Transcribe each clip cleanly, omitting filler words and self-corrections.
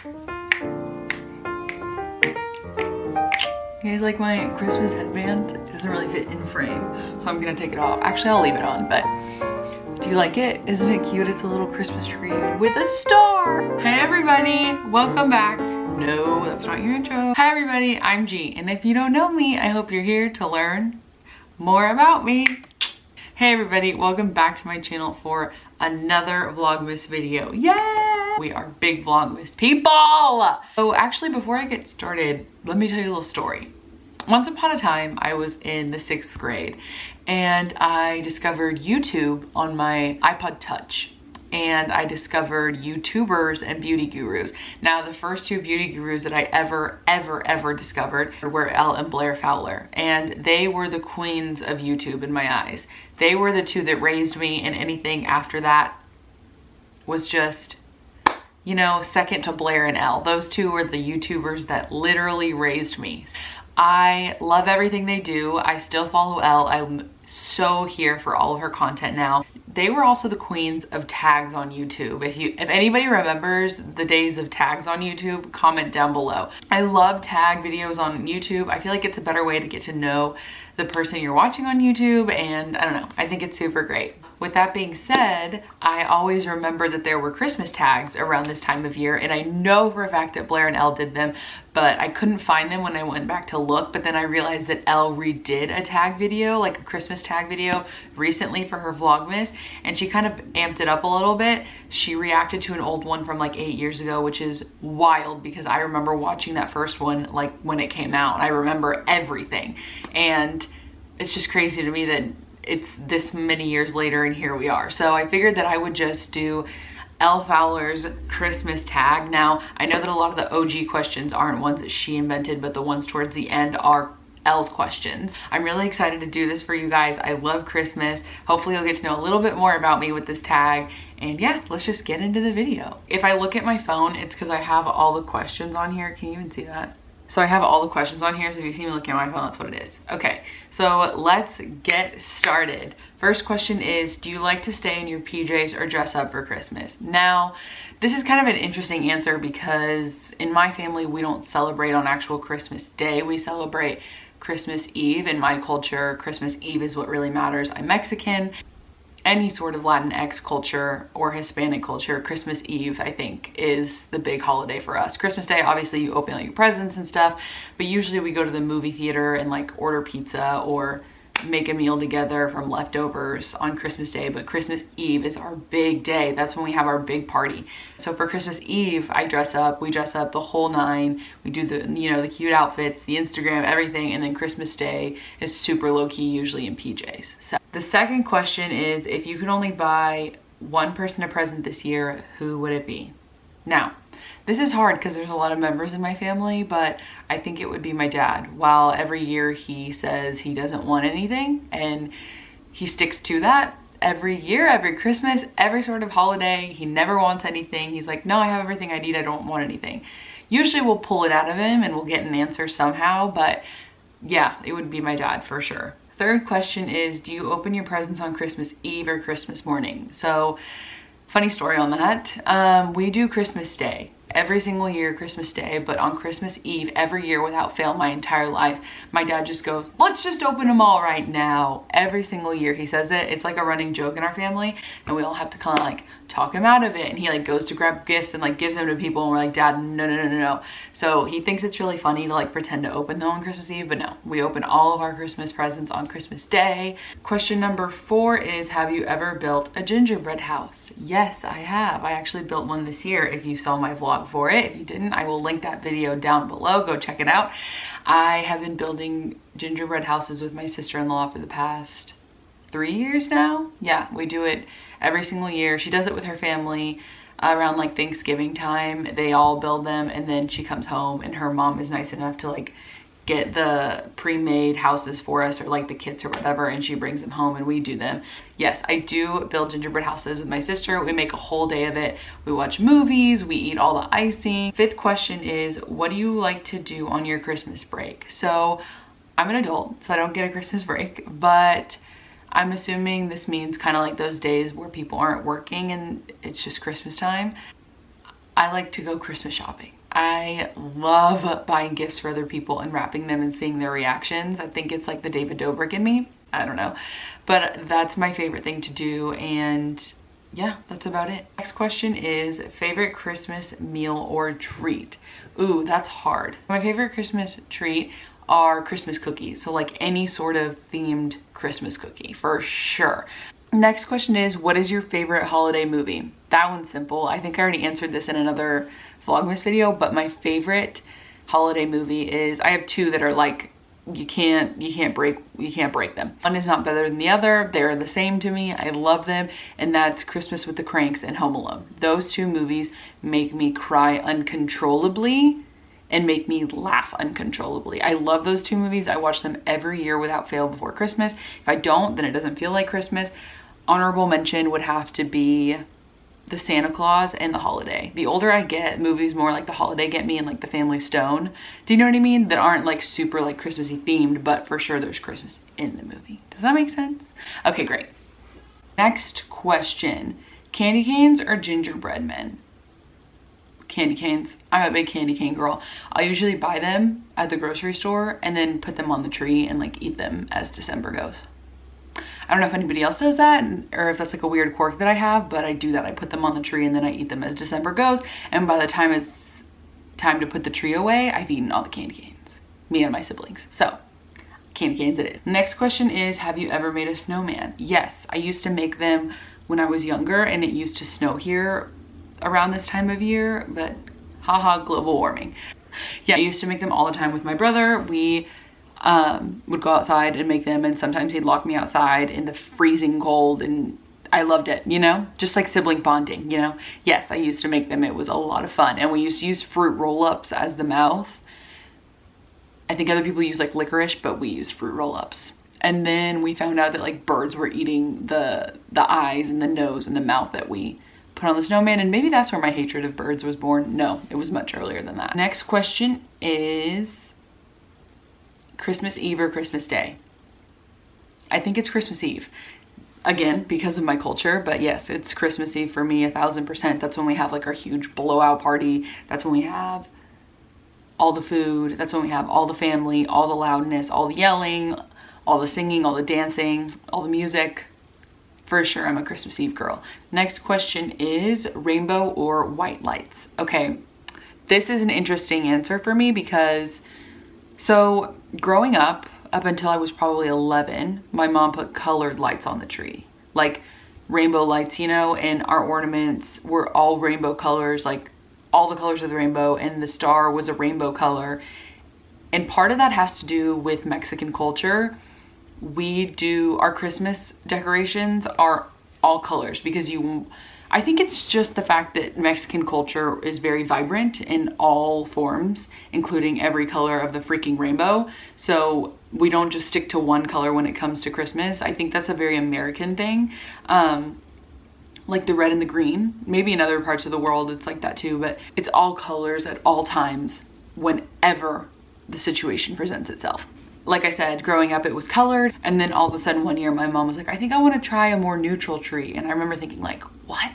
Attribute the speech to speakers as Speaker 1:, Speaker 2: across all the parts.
Speaker 1: You guys like my Christmas headband? It doesn't really fit in frame, so I'm gonna take it off. Actually, I'll leave it on, but do you like it? Isn't it cute? It's a little Christmas tree with a star. Hey everybody, welcome back. No, that's not your intro. Hi everybody, I'm G, and if you don't know me, I hope you're here to learn more about me. Hey everybody, welcome back to my channel for another Vlogmas video. Yay! We are big Vlogmas people! So actually, before I get started, let me tell you a little story. Once upon a time, I was in the 6th grade and I discovered YouTube on my iPod Touch. And I discovered YouTubers and beauty gurus. Now, the first two beauty gurus that I ever discovered were Elle and Blair Fowler. And they were the queens of YouTube in my eyes. They were the two that raised me, and anything after that was just, you know, second to Blair and Elle. Those two were the YouTubers that literally raised me. I love everything they do. I still follow Elle. I'm so here for all of her content now. They were also the queens of tags on YouTube. If anybody remembers the days of tags on YouTube, comment down below. I love tag videos on YouTube. I feel like it's a better way to get to know the person you're watching on YouTube, and I don't know, I think it's super great. With that being said, I always remember that there were Christmas tags around this time of year, and I know for a fact that Blair and Elle did them, but I couldn't find them when I went back to look. But then I realized that Elle redid a tag video, like a Christmas tag video, recently for her Vlogmas, and she kind of amped it up a little bit. She reacted to an old one from like 8 years ago, which is wild because I remember watching that first one like when it came out. I remember everything, and it's just crazy to me that it's this many years later and here we are. So I figured that I would just do Elle Fowler's Christmas tag. Now, I know that a lot of the OG questions aren't ones that she invented, but the ones towards the end are Elle's questions. I'm really excited to do this for you guys. I love Christmas. Hopefully you'll get to know a little bit more about me with this tag. And yeah, let's just get into the video. If I look at my phone, it's because I have all the questions on here. Can you even see that? So I have all the questions on here, so if you see me looking at my phone, that's what it is. Okay, so let's get started. First question is, do you like to stay in your PJs or dress up for Christmas? Now, this is kind of an interesting answer because in my family, we don't celebrate on actual Christmas Day. We celebrate Christmas Eve. In my culture, Christmas Eve is what really matters. I'm Mexican. Any sort of Latinx culture or Hispanic culture, Christmas Eve, I think, is the big holiday for us. Christmas Day, obviously you open all your presents and stuff, but usually we go to the movie theater and like order pizza or make a meal together from leftovers on Christmas Day. But Christmas Eve is our big day. That's when we have our big party. So for Christmas Eve, I dress up, we dress up the whole nine. We do the, you know, the cute outfits, the Instagram, everything. And then Christmas Day is super low key, usually in PJs. So the second question is, if you could only buy one person a present this year, who would it be? Now, this is hard because there's a lot of members in my family, but I think it would be my dad. While every year he says he doesn't want anything, and he sticks to that every year, every Christmas, every sort of holiday, he never wants anything. He's like, no, I have everything I need, I don't want anything. Usually we'll pull it out of him and we'll get an answer somehow, but yeah, it would be my dad for sure. Third question is, do you open your presents on Christmas Eve or Christmas morning? So, funny story on that. We do Christmas Day every single year, Christmas Day, but on Christmas Eve, every year without fail, my entire life, my dad just goes, let's just open them all right now. Every single year he says it. It's like a running joke in our family, and we all have to kind of like talk him out of it. And he like goes to grab gifts and like gives them to people, and we're like, Dad, no. So he thinks it's really funny to like pretend to open them on Christmas Eve, but no, we open all of our Christmas presents on Christmas Day. Question number 4 is, have you ever built a gingerbread house? Yes, I have. I actually built one this year, if you saw my vlog for it. If you didn't, I will link that video down below. Go check it out. I have been building gingerbread houses with my sister-in-law for the past 3 years now. Yeah, we do it every single year. She does it with her family around like Thanksgiving time. They all build them, and then she comes home and her mom is nice enough to like get the pre-made houses for us, or like the kits or whatever, and she brings them home and we do them. Yes, I do build gingerbread houses with my sister. We make a whole day of it. We watch movies, we eat all the icing. Fifth question is, what do you like to do on your Christmas break? So I'm an adult, so I don't get a Christmas break, but I'm assuming this means kind of like those days where people aren't working and it's just Christmas time. I like to go Christmas shopping. I love buying gifts for other people and wrapping them and seeing their reactions. I think it's like the David Dobrik in me. I don't know. But that's my favorite thing to do, and yeah, that's about it. Next question is favorite Christmas meal or treat. Ooh, that's hard. My favorite Christmas treat are Christmas cookies. So like any sort of themed Christmas cookie for sure. Next question is, what is your favorite holiday movie? That one's simple. I think I already answered this in another VLOGMAS video, but my favorite holiday movie is, I have two that are like, you can't break them. One is not better than the other. They're the same to me. I love them. And that's Christmas with the Cranks and Home Alone. Those two movies make me cry uncontrollably and make me laugh uncontrollably. I love those two movies. I watch them every year without fail before Christmas. If I don't, then it doesn't feel like Christmas. Honorable mention would have to be The Santa Claus and The Holiday. The older I get, movies more like The Holiday get me, and like The Family Stone. Do you know what I mean? That aren't like super like Christmassy themed, but for sure there's Christmas in the movie. Does that make sense? Okay, great. Next question. Candy canes or gingerbread men? Candy canes. I'm a big candy cane girl. I'll usually buy them at the grocery store and then put them on the tree and like eat them as December goes. I don't know if anybody else does that or if that's like a weird quirk that I have, but I do that. I put them on the tree and then I eat them as December goes. And by the time it's time to put the tree away, I've eaten all the candy canes, me and my siblings. So candy canes it is. Next question is, have you ever made a snowman? Yes, I used to make them when I was younger, and it used to snow here around this time of year, but haha, global warming. Yeah, I used to make them all the time with my brother. We would go outside and make them, and sometimes he'd lock me outside in the freezing cold, and I loved it, you know, just like sibling bonding, you know. Yes, I used to make them. It was a lot of fun, and we used to use fruit roll-ups as the mouth. I think other people use like licorice, but we use fruit roll-ups. And then we found out that like birds were eating the eyes and the nose and the mouth that we put on the snowman, and maybe that's where my hatred of birds was born. No, it was much earlier than that. Next question is Christmas Eve or Christmas Day? I think it's Christmas Eve. Again, because of my culture, but yes, it's Christmas Eve for me 1000%. That's when we have like our huge blowout party. That's when we have all the food. That's when we have all the family, all the loudness, all the yelling, all the singing, all the dancing, all the music. For sure, I'm a Christmas Eve girl. Next question is rainbow or white lights? Okay, this is an interesting answer for me because, so growing up until I was probably 11, my mom put colored lights on the tree, like rainbow lights, you know, and our ornaments were all rainbow colors, like all the colors of the rainbow, and the star was a rainbow color. And part of that has to do with Mexican culture. We do, our Christmas decorations are all colors because I think it's just the fact that Mexican culture is very vibrant in all forms, including every color of the freaking rainbow. So we don't just stick to one color when it comes to Christmas. I think that's a very American thing. Like the red and the green. Maybe in other parts of the world it's like that too, but it's all colors at all times whenever the situation presents itself. Like I said, growing up it was colored, and then all of a sudden one year my mom was like, I think I want to try a more neutral tree. And I remember thinking like, what?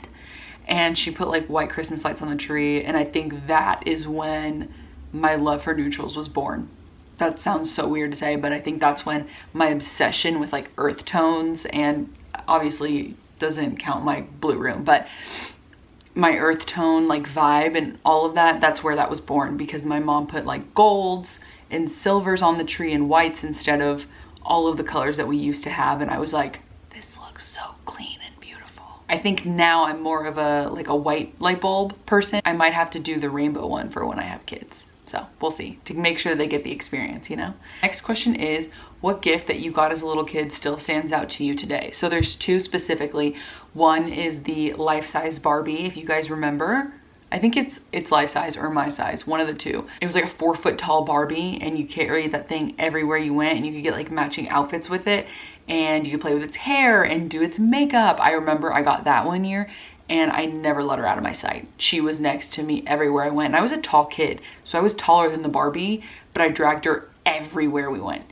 Speaker 1: And she put like white Christmas lights on the tree, and I think that is when my love for neutrals was born. That sounds so weird to say, but I think that's when my obsession with like earth tones, and obviously doesn't count my blue room, but my earth tone like vibe and all of that, that's where that was born, because my mom put like golds and silvers on the tree and whites instead of all of the colors that we used to have. And I was like, this looks so clean and beautiful. I think now I'm more of a like a white light bulb person. I might have to do the rainbow one for when I have kids. So we'll see, to make sure they get the experience, you know? Next question is, what gift that you got as a little kid still stands out to you today? So there's two specifically. One is the life-size Barbie, if you guys remember. I think it's life size or my size, one of the two. It was like a 4-foot tall Barbie, and you carry that thing everywhere you went, and you could get like matching outfits with it, and you could play with its hair and do its makeup. I remember I got that one year, and I never let her out of my sight. She was next to me everywhere I went. And I was a tall kid, so I was taller than the Barbie, but I dragged her everywhere we went.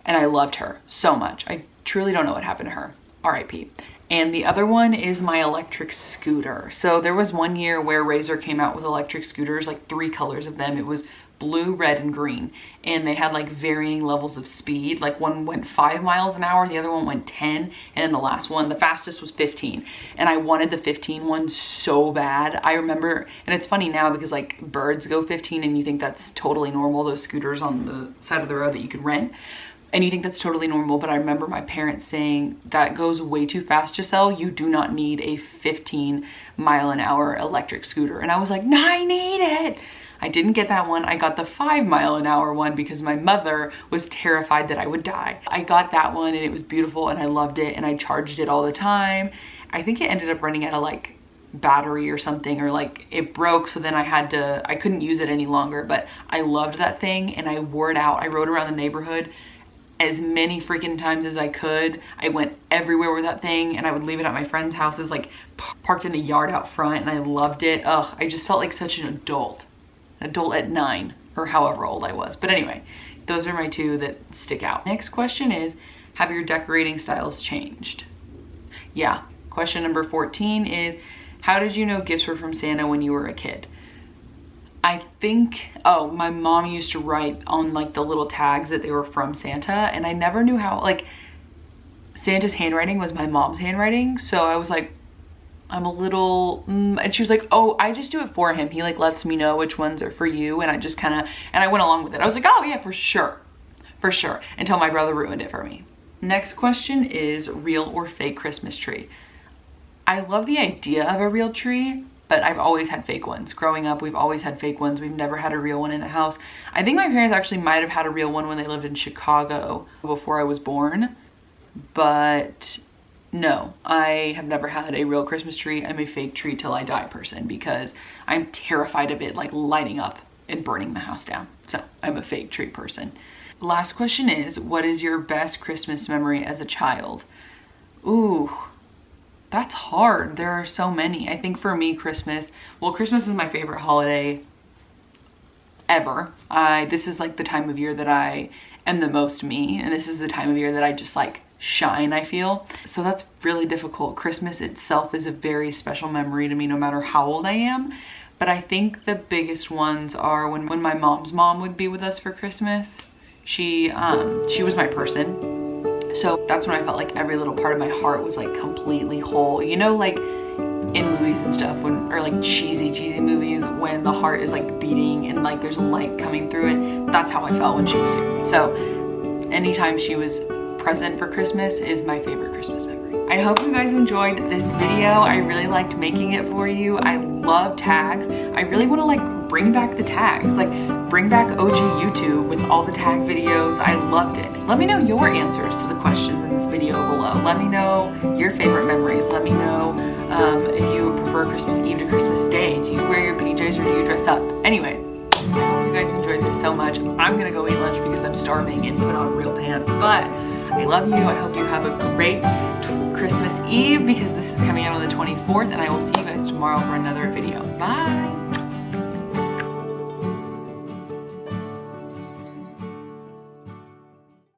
Speaker 1: And I loved her so much. I truly don't know what happened to her. R.I.P. And the other one is my electric scooter. So there was one year where Razor came out with electric scooters, like 3 colors of them. It was blue, red, and green. And they had like varying levels of speed. Like one went 5 miles an hour, the other one went 10, and then the last one, the fastest, was 15. And I wanted the 15 one so bad. I remember, and it's funny now because like Birds go 15 and you think that's totally normal, those scooters on the side of the road that you could rent. And you think that's totally normal, but I remember my parents saying that goes way too fast, Gisele. You do not need a 15-mile-an-hour electric scooter. And I was like, no, I need it. I didn't get that one. I got the 5-mile-an-hour one because my mother was terrified that I would die. I got that one and it was beautiful and I loved it and I charged it all the time. I think it ended up running out of like battery or something, or like it broke, so then I couldn't use it any longer, but I loved that thing and I wore it out. I rode around the neighborhood as many freaking times as I could. I went everywhere with that thing and I would leave it at my friends' houses, like parked in the yard out front, and I loved it. Ugh, I just felt like such an adult at 9 or however old I was. But anyway, those are my 2 that stick out. Next question is, have your decorating styles changed? Yeah. Question number 14 is, how did you know gifts were from Santa when you were a kid? I think, oh, my mom used to write on like the little tags that they were from Santa, and I never knew how, like, Santa's handwriting was my mom's handwriting, so I was like, I'm a little, and she was like, oh, I just do it for him. He like lets me know which ones are for you, and I just kind of, and I went along with it. I was like, oh yeah, for sure, until my brother ruined it for me. Next question is, real or fake Christmas tree? I love the idea of a real tree, but I've always had fake ones. Growing up, we've always had fake ones. We've never had a real one in the house. I think my parents actually might have had a real one when they lived in Chicago before I was born, but no, I have never had a real Christmas tree. I'm a fake tree till I die person because I'm terrified of it like lighting up and burning the house down. So I'm a fake tree person. Last question is, what is your best Christmas memory as a child? Ooh. That's hard. There are so many. I think for me, Christmas is my favorite holiday ever. This is like the time of year that I am the most me, and this is the time of year that I just like shine, I feel. So that's really difficult. Christmas itself is a very special memory to me no matter how old I am. But I think the biggest ones are when my mom's mom would be with us for Christmas. She was my person. So that's when I felt like every little part of my heart was like completely whole. You know, like in movies and stuff, or like cheesy movies, when the heart is like beating and like there's a light coming through it. That's how I felt when she was here. So anytime she was present for Christmas is my favorite Christmas memory. I hope you guys enjoyed this video. I really liked making it for you. I love tags. I really want to like bring back the tags, like bring back OG YouTube with all the tag videos. I loved it. Let me know your answers to the questions in this video below. Let me know your favorite memories. Let me know if you prefer Christmas Eve to Christmas Day. Do you wear your PJs or do you dress up? Anyway, I hope you guys enjoyed this so much. I'm gonna go eat lunch because I'm starving and put on real pants, but I love you. I hope you have a great Christmas Eve because this is coming out on the 24th, and I will see you guys tomorrow for another video. Bye.